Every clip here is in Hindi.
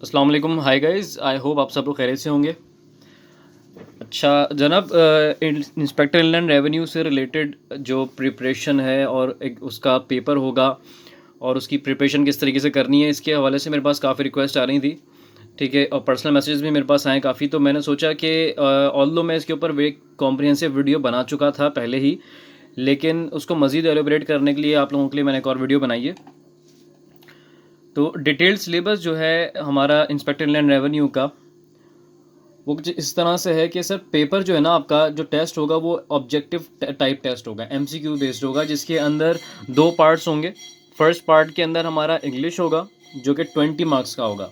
अस्सलाम वालेकुम, हाय गाइस, आई होप आप सब लोग खैरियत से होंगे। अच्छा जनाब, इंस्पेक्टर इनलैंड रेवेन्यू से रिलेटेड जो प्रिपरेशन है और एक उसका पेपर होगा और उसकी प्रिपरेशन किस तरीके से करनी है, इसके हवाले से मेरे पास काफ़ी रिक्वेस्ट आ रही थी। ठीक है, और पर्सनल मैसेजेस भी मेरे पास आए काफ़ी, तो मैंने सोचा कि ऑल्दो मैं इसके ऊपर एक कॉम्प्रिहेंसिव वीडियो बना चुका था पहले ही, लेकिन उसको मज़ीद एलोबरेट करने के लिए आप लोगों के लिए मैंने एक और वीडियो बनाई है। तो डिटेल्ड सिलेबस जो है हमारा इंस्पेक्टर इनलैंड रेवेन्यू का, वो कुछ इस तरह से है कि सर पेपर जो है ना, आपका जो टेस्ट होगा वो ऑब्जेक्टिव टाइप टेस्ट होगा, एमसीक्यू बेस्ड होगा, जिसके अंदर दो पार्ट्स होंगे। फर्स्ट पार्ट के अंदर हमारा इंग्लिश होगा जो कि 20 मार्क्स का होगा।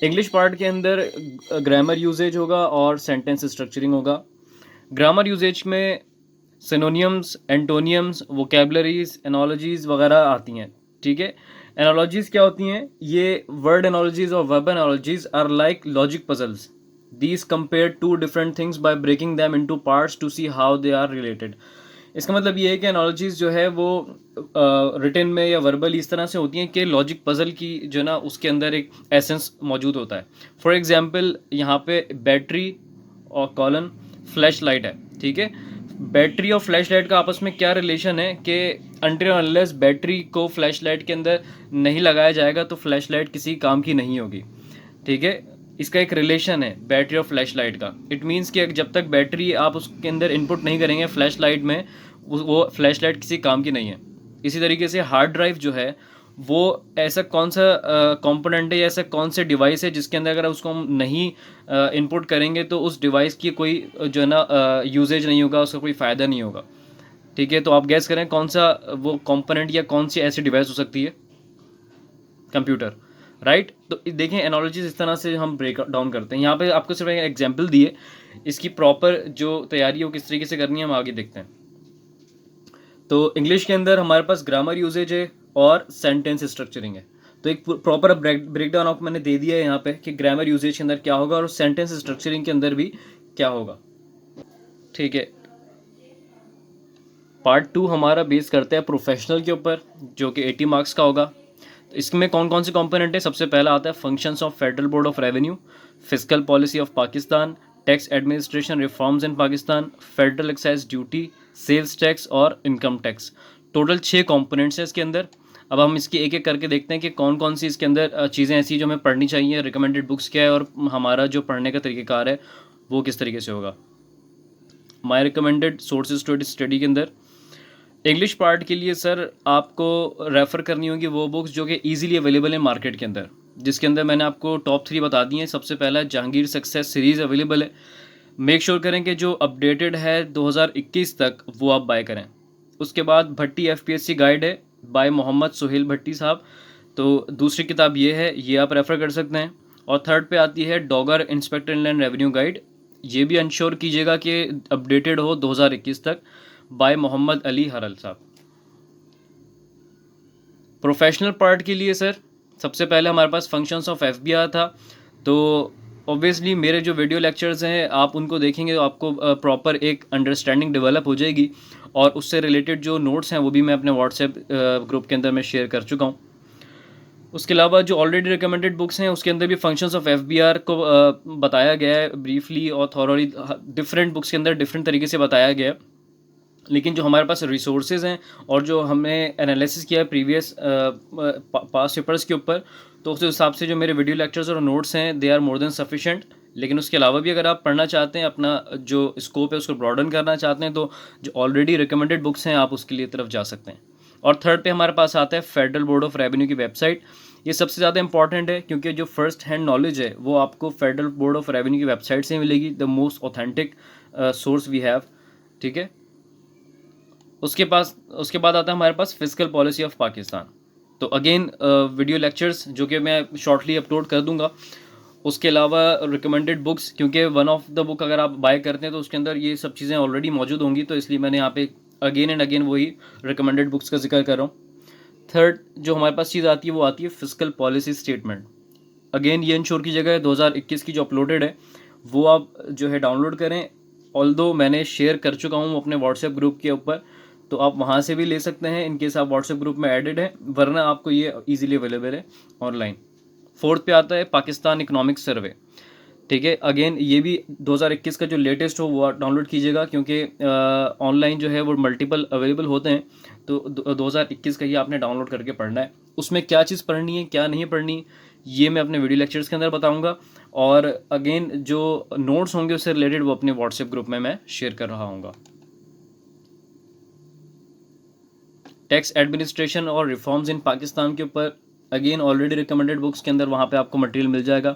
इंग्लिश पार्ट के अंदर ग्रामर यूजेज होगा और सेंटेंस स्ट्रक्चरिंग होगा। ग्रामर यूजेज में सिनोनियम्स, एंटोनियम्स, वोकेबलरीज, एनोलॉजीज वगैरह आती हैं। ठीक है, एनोलॉजीज क्या होती हैं? ये वर्ड एनोलॉजीज और verb analogies are like logic puzzles. These compare two different things by breaking them into parts to see how they are related. इसका मतलब ये है कि एनोलॉजीज जो है वो रिटन में या वर्बल इस तरह से होती हैं कि लॉजिक पजल की जो ना उसके अंदर एक एसेंस मौजूद होता है। फॉर एग्जांपल यहाँ पे बैटरी और कॉलन फ्लैश लाइट है। ठीक है, बैटरी और फ्लैश लाइट का आपस में क्या रिलेशन है कि अनटिल अनलेस बैटरी को फ्लैश लाइट के अंदर नहीं लगाया जाएगा तो फ्लैश लाइट किसी काम की नहीं होगी। ठीक है, इसका एक रिलेशन है बैटरी और फ्लैश लाइट का। इट मीन्स कि जब तक बैटरी आप उसके अंदर इनपुट नहीं करेंगे फ्लैश लाइट में, वो फ्लैश लाइट किसी काम की नहीं है। इसी तरीके से हार्ड ड्राइव जो है वो ऐसा कौन सा कंपोनेंट है या ऐसा कौन से डिवाइस है जिसके अंदर अगर उसको हम नहीं इनपुट करेंगे तो उस डिवाइस की कोई जो है ना यूजेज नहीं होगा, उसका कोई फ़ायदा नहीं होगा। ठीक है, तो आप गैस करें कौन सा वो कंपोनेंट या कौन सी ऐसी डिवाइस हो सकती है? Computer, right. तो देखें एनालॉजीज इस तरह से हम ब्रेक डाउन करते हैं। यहाँ पे आपको सिर्फ एक एग्जांपल दिए, इसकी प्रॉपर जो तैयारी है वो किस तरीके से करनी है हम आगे देखते हैं। तो इंग्लिश के अंदर हमारे पास ग्रामर यूजेज है और सेंटेंस स्ट्रक्चरिंग है। तो एक प्रॉपर ब्रेक डाउन आपको मैंने दे दिया है यहाँ पे कि ग्रामर यूजेज के अंदर क्या होगा और सेंटेंस स्ट्रक्चरिंग के अंदर भी क्या होगा। ठीक है, पार्ट 2 हमारा बेस करता है प्रोफेशनल के ऊपर जो कि 80 मार्क्स का होगा। तो इसमें कौन कौन से कंपोनेंट है? सबसे पहला आता है functions of federal board of revenue, physical policy of Pakistan, tax administration reforms in Pakistan, federal excise duty, sales tax और इनकम टैक्स। टोटल 6 कंपोनेंट्स हैं इसके अंदर। अब हम इसकी एक एक करके देखते हैं कि कौन कौन सी इसके अंदर चीज़ें ऐसी जो हमें पढ़नी चाहिए, रिकमेंडेड बुक्स क्या है और हमारा जो पढ़ने का तरीक़ेकार है वो किस तरीके से होगा। माई रिकमेंडेड सोर्सेज टू स्टडी के अंदर इंग्लिश पार्ट के लिए सर आपको रेफ़र करनी होगी वो बुक्स जो कि इजीली अवेलेबल है मार्केट के अंदर, जिसके अंदर मैंने आपको टॉप 3 बता दी हैं। सबसे पहला जहांगीर सक्सेस सीरीज़ अवेलेबल है। मेक श्योर करें कि जो अपडेटेड है 2021 तक वो आप बाय करें। उसके बाद भट्टी एफपीएससी गाइड है बाय मोहम्मद सुहेल भट्टी साहब। तो दूसरी किताब ये है, ये आप रेफ़र कर सकते हैं। और थर्ड पे आती है डॉगर इंस्पेक्टर इनलैंड रेवेन्यू गाइड। ये भी इंश्योर कीजिएगा कि अपडेटेड हो 2021 तक, बाय मोहम्मद अली हरल साहब। प्रोफेशनल पार्ट के लिए सर सबसे पहले हमारे पास फंक्शंस ऑफ एफबीआर था। तो ऑब्वियसली मेरे जो वीडियो लेक्चर्स हैं आप उनको देखेंगे तो आपको प्रॉपर एक अंडरस्टैंडिंग डेवलप हो जाएगी और उससे रिलेटेड जो नोट्स हैं वो भी मैं अपने व्हाट्सएप ग्रुप के अंदर मैं शेयर कर चुका हूँ। उसके अलावा जो ऑलरेडी रिकमेंडेड बुक्स हैं उसके अंदर भी फंक्शंस ऑफ एफबीआर को बताया गया है ब्रीफली और थॉरोली। डिफरेंट बुक्स के अंदर डिफरेंट तरीके से बताया गया है, लेकिन जो हमारे पास रिसोर्सेज हैं और जो हमने एनालिसिस किया है प्रीवियस पास पेपर्स के ऊपर, तो उस हिसाब से जो मेरे वीडियो लेक्चर्स और नोट्स हैं they are more than sufficient. लेकिन उसके अलावा भी अगर आप पढ़ना चाहते हैं, अपना जो स्कोप है उसको ब्रॉडन करना चाहते हैं, तो जो ऑलरेडी रिकमेंडेड बुक्स हैं आप उसके लिए तरफ जा सकते हैं। और थर्ड पे हमारे पास आता है फेडरल बोर्ड ऑफ रेवेन्यू की वेबसाइट। ये सबसे ज़्यादा इंपॉर्टेंट है क्योंकि जो फर्स्ट हैंड नॉलेज है वो आपको फेडरल बोर्ड ऑफ रेवेन्यू की वेबसाइट से मिलेगी, the most authentic source we have. ठीक है, उसके बाद आता है हमारे पास फिजिकल पॉलिसी ऑफ पाकिस्तान। तो अगेन वीडियो लेक्चर्स जो कि मैं शॉर्टली अपलोड कर दूंगा। उसके अलावा रिकमेंडेड बुक्स, क्योंकि वन ऑफ द बुक अगर आप बाय करते हैं तो उसके अंदर ये सब चीज़ें ऑलरेडी मौजूद होंगी, तो इसलिए मैंने यहाँ पे अगेन एंड अगेन वही रिकमेंडेड बुक्स का जिक्र कर रहा हूँ। थर्ड जो हमारे पास चीज़ आती है वो आती है फिजिकल पॉलिसी स्टेटमेंट। अगेन ये इंश्योर कीजिएगा 2021 की जो अपलोडेड है वो आप जो है डाउनलोड करें। ऑल्दो मैंने शेयर कर चुका हूँ अपने व्हाट्सएप ग्रुप के ऊपर, तो आप वहाँ से भी ले सकते हैं इनकेस आप व्हाट्सएप ग्रुप में एडेड हैं, वरना आपको ये इजीली अवेलेबल है ऑनलाइन। 4th पे आता है पाकिस्तान इकोनॉमिक सर्वे। ठीक है, अगेन ये भी 2021 का जो लेटेस्ट हो वो डाउनलोड कीजिएगा, क्योंकि ऑनलाइन जो है वो मल्टीपल अवेलेबल होते हैं, तो 2021 का ही आपने डाउनलोड करके पढ़ना है। उसमें क्या चीज़ पढ़नी है क्या नहीं पढ़नी ये मैं अपने वीडियो लेक्चर्स के अंदर बताऊंगा, और अगेन जो नोट्स होंगे उससे रिलेटेड वो अपने व्हाट्सएप ग्रुप में मैं शेयर कर रहा हूँगा। टैक्स एडमिनिस्ट्रेशन और रिफॉर्म्स इन पाकिस्तान के ऊपर अगेन ऑलरेडी रिकमेंडेड बुक्स के अंदर वहाँ पे आपको मटेरियल मिल जाएगा।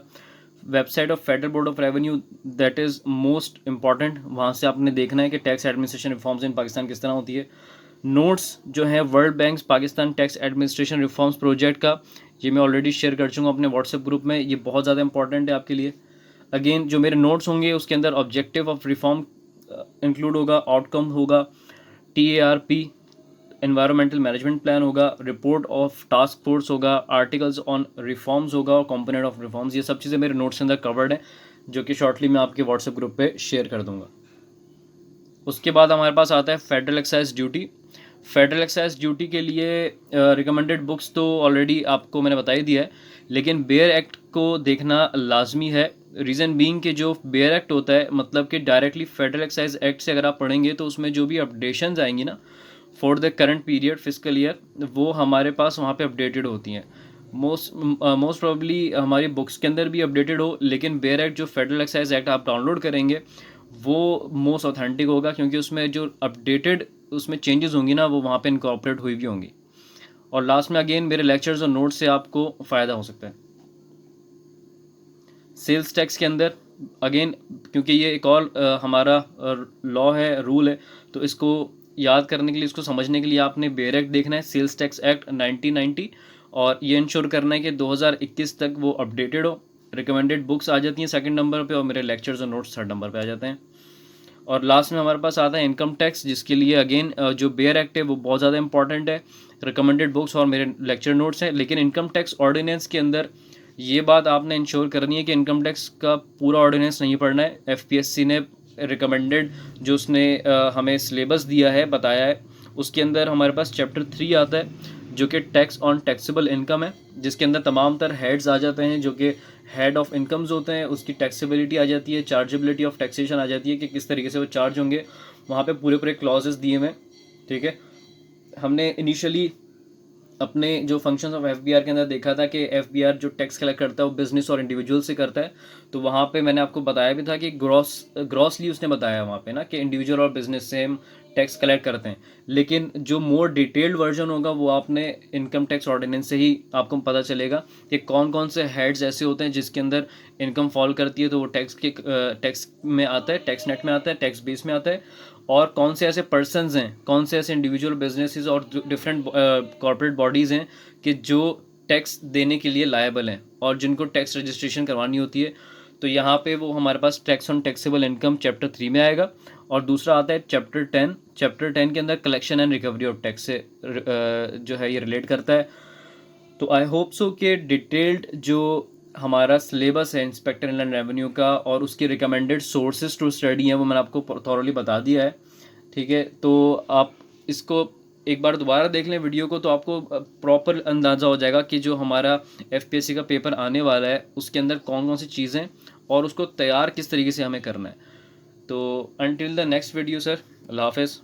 Website of federal board of revenue, that is most important, वहाँ से आपने देखना है कि tax administration reforms in Pakistan किस तरह होती है। नोट्स जो है world bank Pakistan tax administration reforms project का, ये मैं ऑलरेडी शेयर कर चुका हूँ अपने व्हाट्सएप ग्रुप में, ये बहुत ज़्यादा इंपॉर्टेंट है आपके लिए। अगेन जो मेरे नोट्स होंगे उसके अंदर ऑब्जेक्टिव ऑफ रिफॉर्म इंक्लूड होगा, आउटकम होगा, TARP एनवायरमेंटल मैनेजमेंट प्लान होगा, रिपोर्ट ऑफ टास्क फोर्स होगा, आर्टिकल्स ऑन रिफॉर्म्स होगा और कंपोनेंट ऑफ रिफॉर्म्स। ये सब चीज़ें मेरे नोट्स के अंदर कवर्ड हैं, जो कि शॉर्टली मैं आपके व्हाट्सएप ग्रुप पे शेयर कर दूंगा। उसके बाद हमारे पास आता है federal excise duty. Federal excise duty के लिए रिकमेंडेड बुक्स तो ऑलरेडी आपको मैंने बता ही दिया है, लेकिन बेयर एक्ट को देखना लाजमी है। रीज़न बीइंग कि जो बेयर एक्ट होता है, मतलब कि डायरेक्टली फेडरल एक्साइज एक्ट से अगर आप पढ़ेंगे तो उसमें जो भी अपडेशंस आएंगी ना for the current period physical year, वो हमारे पास वहाँ पे अपडेटेड होती हैं। मोस्ट प्रोबेबली हमारी बुक्स के अंदर भी अपडेटेड हो, लेकिन बेयर एक्ट जो फेडरल एक्साइज एक्ट आप डाउनलोड करेंगे वो मोस्ट ऑथेंटिक होगा, क्योंकि उसमें जो अपडेटेड उसमें चेंजेस होंगी ना वो वहाँ पे इनकॉर्पोरेट हुई भी होंगी। और लास्ट में अगेन मेरे लेक्चर्स और नोट्स से आपको फ़ायदा हो सकता है। सेल्स टैक्स के अंदर अगेन, क्योंकि ये एक और हमारा लॉ है, रूल है, तो इसको याद करने के लिए, इसको समझने के लिए आपने बेयर एक्ट देखना है, सेल्स टैक्स एक्ट 1990, और ये इंश्योर करना है कि 2021 तक वो अपडेटेड हो। रिकमेंडेड बुक्स आ जाती हैं सेकंड नंबर पे, और मेरे लेक्चर्स और नोट्स थर्ड नंबर पे आ जाते हैं। और लास्ट में हमारे पास आता है इनकम टैक्स, जिसके लिए अगेन जो बेयर एक्ट है वो बहुत ज़्यादा इंपॉर्टेंट है, रिकमेंडेड बुक्स और मेरे लेक्चर नोट्स हैं। लेकिन इनकम टैक्स ऑर्डिनेंस के अंदर ये बात आपने इंश्योर करनी है कि इनकम टैक्स का पूरा ऑर्डिनेंस नहीं पढ़ना है। FPSC ने रिकमेंडेड जो उसने हमें सिलेबस दिया है, बताया है, उसके अंदर हमारे पास चैप्टर 3 आता है जो कि टैक्स ऑन टैक्सेबल इनकम है, जिसके अंदर तमाम तर हेड्स आ जाते हैं जो कि हेड ऑफ इनकम्स होते हैं, उसकी टैक्सेबिलिटी आ जाती है, चार्जेबिलिटी ऑफ टैक्सेशन आ जाती है कि किस तरीके से वो चार्ज होंगे, वहाँ पे पूरे पूरे क्लॉजेस दिए हुए। ठीक है, हमने इनिशियली अपने जो फंक्शंस ऑफ FBR के अंदर देखा था कि FBR जो टैक्स कलेक्ट करता है वो बिजनेस और इंडिविजुअल से करता है, तो वहाँ पे मैंने आपको बताया भी था कि ग्रॉसली उसने बताया वहाँ पे ना कि इंडिविजुअल और बिजनेस से हम टैक्स कलेक्ट करते हैं। लेकिन जो मोर डिटेल्ड वर्जन होगा वो आपने इनकम टैक्स ऑर्डिनेंस से ही आपको पता चलेगा कि कौन कौन से हेड्स ऐसे होते हैं जिसके अंदर इनकम फॉल करती है, तो वो टैक्स में आता है, टैक्स नेट में आता है, टैक्स बेस में आता है, और कौन से ऐसे पर्सन्स हैं, कौन से ऐसे इंडिविजुअल बिजनेसेस और डिफरेंट कॉर्पोरेट बॉडीज़ हैं कि जो टैक्स देने के लिए लायबल हैं और जिनको टैक्स रजिस्ट्रेशन करवानी होती है। तो यहाँ पे वो हमारे पास tax on taxable income chapter 3 में आएगा। और दूसरा आता है चैप्टर 10। चैप्टर 10 के अंदर collection and recovery of tax से जो है ये रिलेट करता है। तो आई होप सो कि डिटेल्ड जो हमारा सिलेबस है इंस्पेक्टर इनलैंड रेवेन्यू का और उसके रिकमेंडेड सोर्सेज टू स्टडी हैं वो मैंने आपको थॉरली बता दिया है। ठीक है, तो आप इसको एक बार दोबारा देख लें वीडियो को, तो आपको प्रॉपर अंदाज़ा हो जाएगा कि जो हमारा FPSC का पेपर आने वाला है उसके अंदर कौन कौन सी चीज़ें और उसको तैयार किस तरीके से हमें करना है। तो until the next video sir, अल्लाह हाफ़िज़।